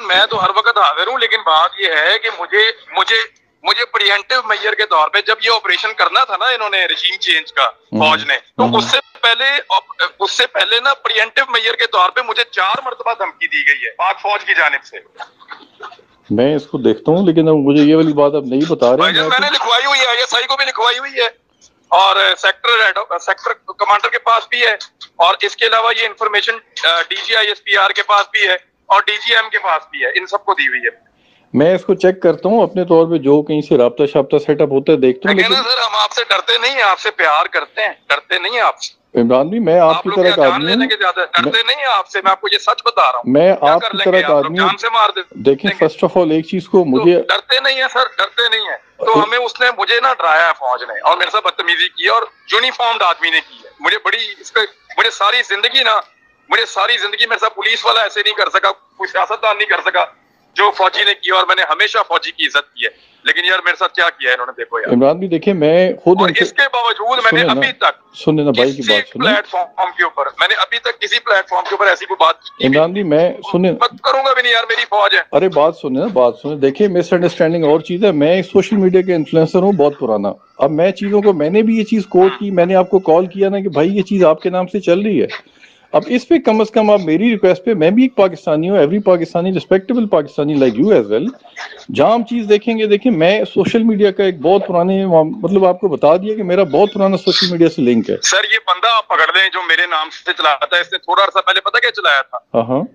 मैं तो हर वक्त हाजिर हूँ, लेकिन बात ये है कि मुझे प्रिवेंटिव मेजर के तौर पे जब ये ऑपरेशन करना था ना, इन्होंने रजीम चेंज का फौज ने, तो उससे पहले ना प्रिवेंटिव मेजर के तौर पे मुझे 4 मरतबा धमकी दी गई है पाक फौज की जानिब से। मैं इसको देखता हूँ, लेकिन अब मुझे ये वाली बात अब नहीं बता रहे हैं। मैंने लिखवाई हुई है, आईएसआई को भी लिखवाई हुई है, और सेक्टर कमांडर के पास भी है, और इसके अलावा ये इंफॉर्मेशन DGISPR के पास भी है और DGM के पास भी है, इन सबको दी हुई है। मैं इसको चेक करता हूँ अपने तौर पे, जो कहीं से राब्ता शाब्ता सेटअप होता है देखता हूँ। लेकिन सर हम आपसे डरते नहीं है, आपसे प्यार करते हैं, डरते नहीं है आपसे। इमरान भी मैं आपकी तरह का आदमी हूँ, डरते नहीं है आपसे, मैं आपको ये सच बता रहा हूँ। मैं आपकी तरह का आदमी हूँ, जान से मार दे। देखें फर्स्ट ऑफ ऑल एक चीज को मुझे डरते नहीं है सर, डरते नहीं है। तो हमें उसने मुझे ना डराया है फौज ने, और मेरे साथ बदतमीजी की है, और यूनिफॉर्म्ड आदमी ने की है। मुझे सारी जिंदगी मेरे साथ पुलिस वाला ऐसे नहीं कर सका, कोई सियासतदान नहीं कर सका जो फौजी ने किया, और मैंने हमेशा फौजी की इज्जत की है। लेकिन यार मेरे साथ क्या किया है इन्होंने, देखो यार। इमरान भी देखिए, मैं खुद इसके बावजूद मैंने अभी तक सुने ना भाई की बात सुने, प्लेटफॉर्म के ऊपर मैंने अभी तक किसी प्लेटफॉर्म के ऊपर ऐसी कोई बात की इमरान भी मैं सुने मत करूंगा भी नहीं यार, मेरी फौज है। अरे बात सुने ना, बात सुने। देखिए मिसअंडरस्टैंडिंग और चीज है, मैं सोशल मीडिया के इन्फ्लुएंसर हूँ बहुत पुराना। अब मैं चीजों को, मैंने भी ये चीज कोट की, मैंने आपको कॉल किया ना कि भाई ये चीज आपके नाम से चल रही है। अब इस पे कम से कम आप मेरी रिक्वेस्ट पे, मैं भी एक पाकिस्तानी हूँ, every Pakistani respectable Pakistani like you as well, जहां हम चीज देखेंगे। देखिए मैं सोशल मीडिया का एक बहुत पुराने, मतलब आपको बता दिया कि मेरा बहुत पुराना सोशल मीडिया से लिंक है। सर ये बंदा आप पकड़ लें जो मेरे नाम से चलाता है, इसने थोड़ा अर्सा पहले पता क्या चलाया था?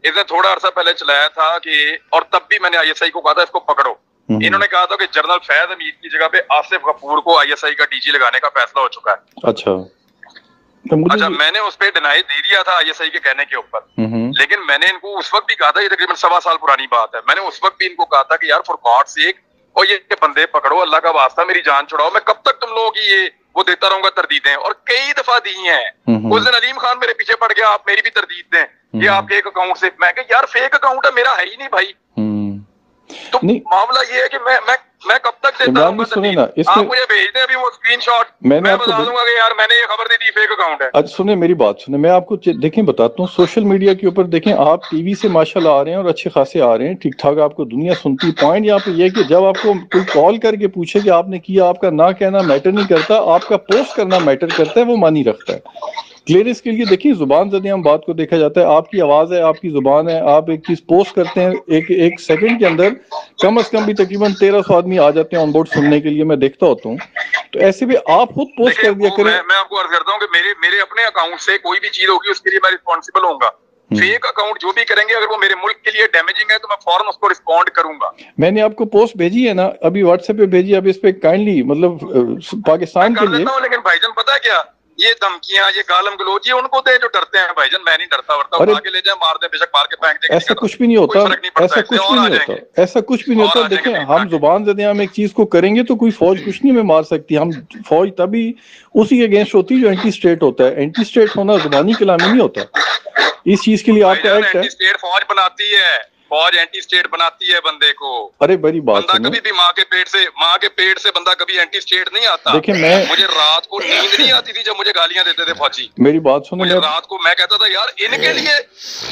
इसने थोड़ा अर्सा पहले चलाया था कि, और तब भी मैंने ISI को कहा था इसको पकड़ो। इन्होंने कहा था कि जनरल फैज हमीद की जगह पे आसिफ गफूर को ISI का DG लगाने का फैसला हो चुका है। अच्छा, अच्छा मैंने उस पे डिनाई दे दिया था ISI के कहने के ऊपर, लेकिन मैंने इनको उस वक्त भी कहा था, ये तकरीबन 1.25 साल पुरानी बात है, मैंने उस वक्त भी इनको कहा था कि यार फॉर गॉड सेक, और ये बंदे पकड़ो, अल्लाह का वास्ता मेरी जान छुड़ाओ, मैं कब तक तुम लोगों की ये वो देता रहूंगा तरदीदें, और कई दफा दी हैं। उस दिन अलीम खान मेरे पीछे पड़ गया, आप मेरी भी तरदीद दें, ये आपके एक अकाउंट से। मैं कहा यार फेक अकाउंट है, मेरा है ही नहीं भाई। तो मामला ये है कि मैं कब तक देता रहूंगा? सुने ना, आप मुझे भेज दें अभी वो स्क्रीनशॉट, मैं बता दूंगा कि यार मैंने ये खबर दी थी, फेक अकाउंट है। अच्छा सुने मेरी बात सुने, मैं आपको देखें बताता हूँ। सोशल मीडिया के ऊपर देखें, आप टीवी से माशाल्लाह आ रहे हैं और अच्छे खासे आ रहे हैं, ठीक ठाक आपको दुनिया सुनती। पॉइंट यहाँ पे ये कि जब आपको कोई कॉल करके पूछे कि आपने किया, आपका ना कहना मैटर नहीं करता, आपका पोस्ट करना मैटर करता है, वो मानी रखता है। क्लियरेंस के लिए देखिए, जुबान जदे हम बात को देखा जाता है, आपकी आवाज है, आपकी जुबान है, आप एक चीज पोस्ट करते हैं, एक सेकंड के अंदर कम से कम भी तकरीबन 1300 आदमी आ जाते हैं ऑन बोर्ड सुनने के लिए, मैं देखता होता हूँ। तो ऐसे भी आप खुद पोस्ट कर दिया करें। मैं आपको अर्ज करता हूँ कि मेरे अपने अकाउंट से कोई भी चीज होगी उसके लिए मैं रिस्पॉन्सिबल होऊंगा। फेक अकाउंट जो भी करेंगे, अगर वो मेरे मुल्क के लिए डैमेजिंग है तो मैं फौरन उसको रिस्पॉन्ड करूंगा। मैंने आपको पोस्ट भेजी है ना, अभी व्हाट्सएप पे भेजी, अब इस पे काइंडली मतलब पाकिस्तान के लिए। लेकिन भाईजान पता है क्या, ये धमकियां, ये गालम गलोच, ये उनको दे जो डरते हैं भाईजान। मैं नहीं डरता वरता, उठा के ले जाए, मार दे, बेशक मार के फेंक दे, ऐसा कुछ भी नहीं होता, ऐसा कुछ भी नहीं होता, ऐसा कुछ भी नहीं होता। देखिए हम जुबान जदे हम एक चीज को करेंगे तो कोई फौज कुछ नहीं हमें मार सकती। हम फौज तभी उसी अगेंस्ट होती है जो एंटी स्टेट होता है। एंटी स्टेट होना जुबानी कलामी नहीं होता। इस चीज के लिए आपका एक्ट है। एंटी स्टेट फौज बनाती है, फौज एंटी स्टेट बनाती है बंदे को। अरे बड़ी बात, बंदा कभी भी माँ के पेट से बंदा कभी एंटी स्टेट नहीं आता। देखिए मुझे रात को नींद नहीं आती थी जब मुझे गालियां देते थे फौजी। मेरी बात सुनो, मुझे रात को मैं कहता था यार इनके लिए,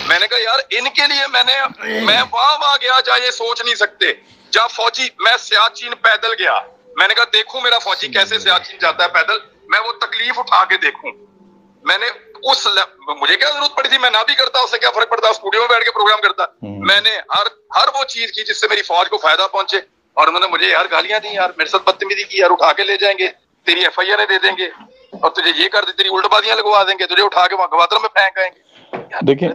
मैंने कहा यार इनके लिए मैं वहां गया जहाँ ये सोच नहीं सकते, जहाँ फौजी, मैं सियाचिन पैदल गया, मैंने कहा देखूं मेरा फौजी कैसे सियाचिन जाता है पैदल, मैं वो तकलीफ उठा के देखूं। मैंने मुझे क्या जरूरत पड़ी थी, मैं ना भी करता, उससे क्या फर्क पड़ता, स्टूडियो में बैठ के प्रोग्राम करता। मैंने हर वो चीज की जिससे मेरी फौज को फायदा पहुंचे, और उन्होंने मुझे यार गालियां दी, यार मेरे साथ बदतमीजी की, यार उठा के ले जाएंगे, तेरी FIR दे देंगे, और तुझे ये कर दे, तेरी उल्टबाजियां लगवा देंगे, तुझे उठा के वहां गवादर में फेंक आएंगे। देखिए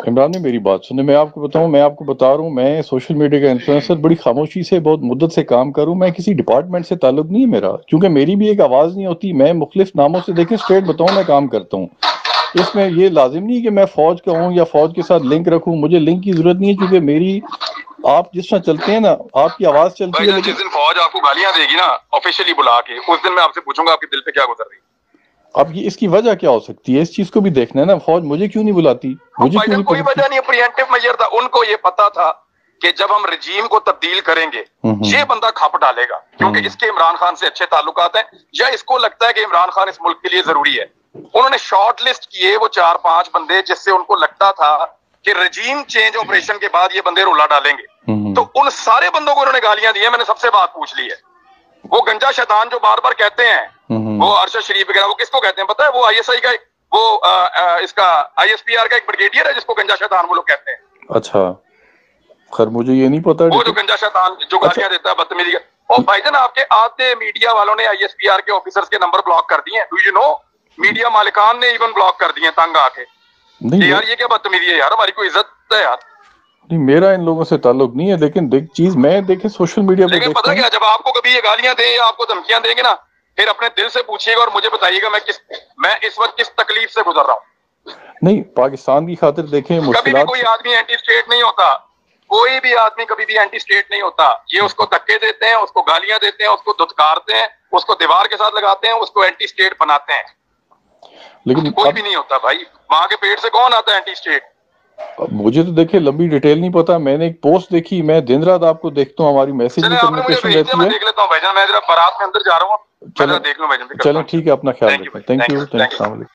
इमरान ने मेरी बात सुने, मैं आपको बताऊं, मैं आपको बता रहा हूँ, मैं सोशल मीडिया का इन्फ्लुएंसर बड़ी खामोशी से बहुत मुद्दत से काम करूं। मैं किसी डिपार्टमेंट से ताल्लुक नहीं है मेरा, क्योंकि मेरी भी एक आवाज नहीं होती। मैं मुख्तलिफ नामों से, देखें स्ट्रेट बताऊं, मैं काम करता हूँ। इसमें ये लाजिम नहीं कि मैं फौज का हूँ या फौज के साथ लिंक रखूं, मुझे लिंक की जरूरत नहीं है, क्योंकि मेरी, आप जिस तरह चलते हैं ना, आपकी आवाज चलती है। जिस दिन फौज आपको गालियां देगी ना ऑफिशियली बुला के, उस दिन मैं आपसे पूछूंगा आपके दिल पे क्या गुजर रही है। अब ये इसकी वजह क्या हो सकती है, इस चीज को भी देखना है ना। फौज मुझे क्यों नहीं बुलाती, मुझे क्यों नहीं? कोई वजह नहीं, प्रिवेंटिव मेजर था। उनको ये पता था कि जब हम रजीम को तब्दील करेंगे ये बंदा खप डालेगा, क्योंकि इसके इमरान खान से अच्छे ताल्लुकात हैं, या इसको लगता है कि इमरान खान इस मुल्क के लिए जरूरी है। उन्होंने शॉर्ट लिस्ट किए वो 4-5 बंदे जिससे उनको लगता था कि रजीम चेंज ऑपरेशन के बाद ये बंदे रोला डालेंगे, तो उन सारे बंदों को उन्होंने गालियां दी है। मैंने सबसे बात पूछ ली है। वो गंजा शैतान जो बार बार कहते हैं, वो अरशद शरीफ वगैरह, वो किसको कहते हैं पता है? वो आईएसआई का वो इसका आईएसपीआर का एक ब्रिगेडियर है जिसको गंजा शैतान वो लोग कहते हैं। अच्छा, खैर मुझे ये नहीं पता। वो जो गंजा शैतान जो गालियां देता है, बदतमीजी। और भाईजान आपके आधे मीडिया वालों ने आईएसपीआर के ऑफिसर्स के नंबर ब्लॉक कर दिए हैं। Do you know? मीडिया मालिकान ने इवन ब्लॉक कर दिए तंग आके। नहीं यार ये क्या बदतमीजी है यार, हमारी कोई इज्जत है यार। नहीं, मेरा इन लोगों से ताल्लुक नहीं है, लेकिन चीज मैं देखे सोशल मीडिया पे, लेकिन पता क्या, जब आपको कभी ये गालियां दें या आपको धमकियां देंगे ना, फिर अपने दिल से पूछिएगा और मुझे बताइएगा मैं इस वक्त किस तकलीफ से गुजर रहा हूँ। नहीं, पाकिस्तान की खातिर देखें, कभी भी कोई आदमी एंटी स्टेट नहीं होता, कोई भी आदमी कभी भी एंटी स्टेट नहीं होता। ये उसको धक्के देते हैं, उसको गालियां देते हैं, उसको धुतकारते हैं, उसको दीवार के साथ लगाते हैं, उसको एंटी स्टेट बनाते हैं। लेकिन कोई भी नहीं होता भाई, माँ के पेट से कौन आता है एंटी स्टेट? मुझे तो देखिए लंबी डिटेल नहीं पता। मैंने एक पोस्ट देखी, मैं दिन रात आपको देखता हूँ, हमारी मैसेज में कम्युनिकेशन रहती है। मैं देख लेता हूँ भाईजान, मैं जरा बारात में अंदर जा रहा हूँ, चलो देख लो भाईजान। चलें ठीक है, अपना ख्याल रखें। Thank you.